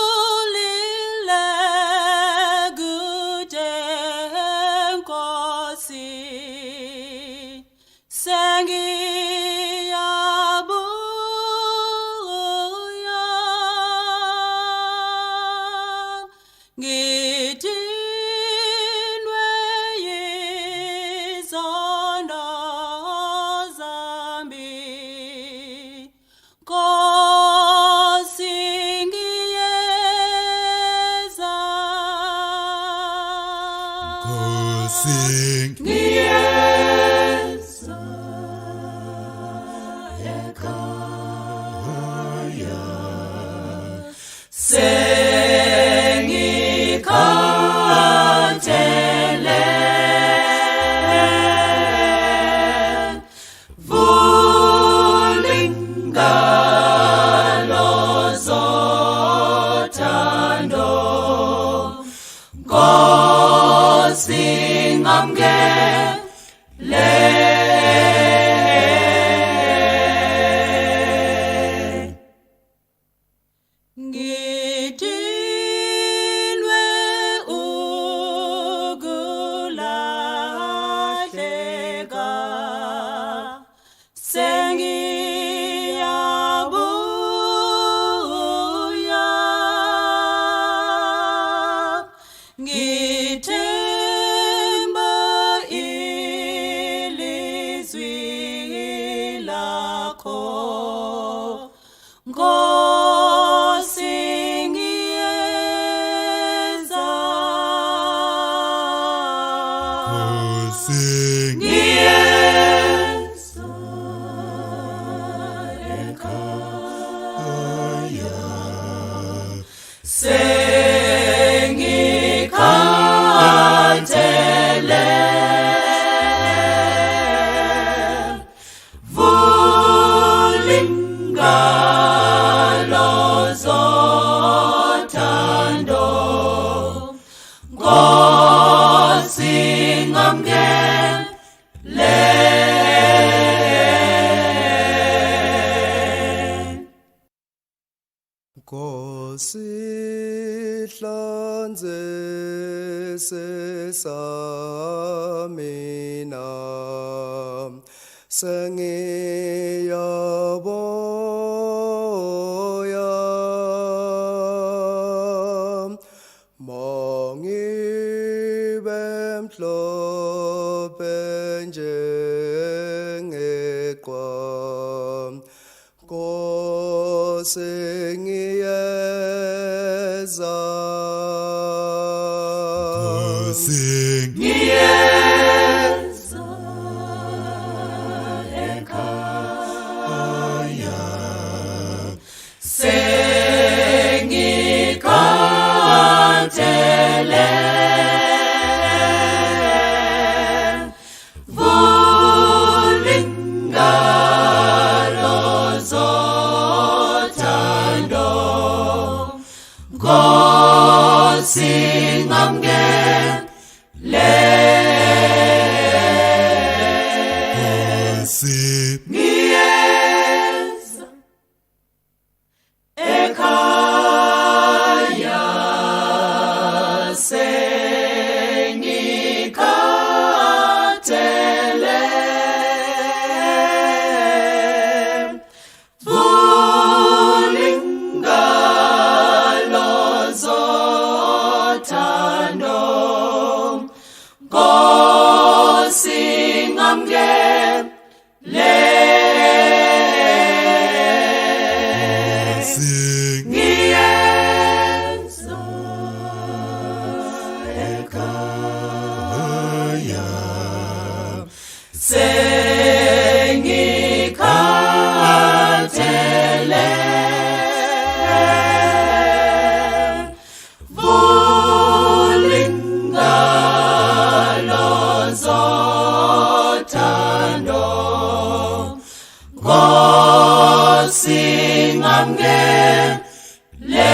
Ngizulile kude Nkosi sengiyabuya ngidinwe yizono zami Nkosi ngiyeza ngiyeza ekhaya sengikhathele vulingalo zothando Nkosi ngamukele ngidinwe ukulahleka sengiyabuya ngithemba ilizwi lakho Nkosi ngiyeza ngiyeza ekhaya sengikhathele vulingalo zothando Nkosi ngamukele Nkosi hlanze sesamina sengiyaboya mongibe mhlophe njengeqwa Nkosi ngiyeza ngiyeza ekhaya sengikhathele vulingalo zothando Nkosi ngamukele ngiyeza ekhaya sengikhathele vulingalo zothando Nkosi ngamukele ngiyeza ekhaya sengikhathele vulingalo zothando Nkosi ngamukele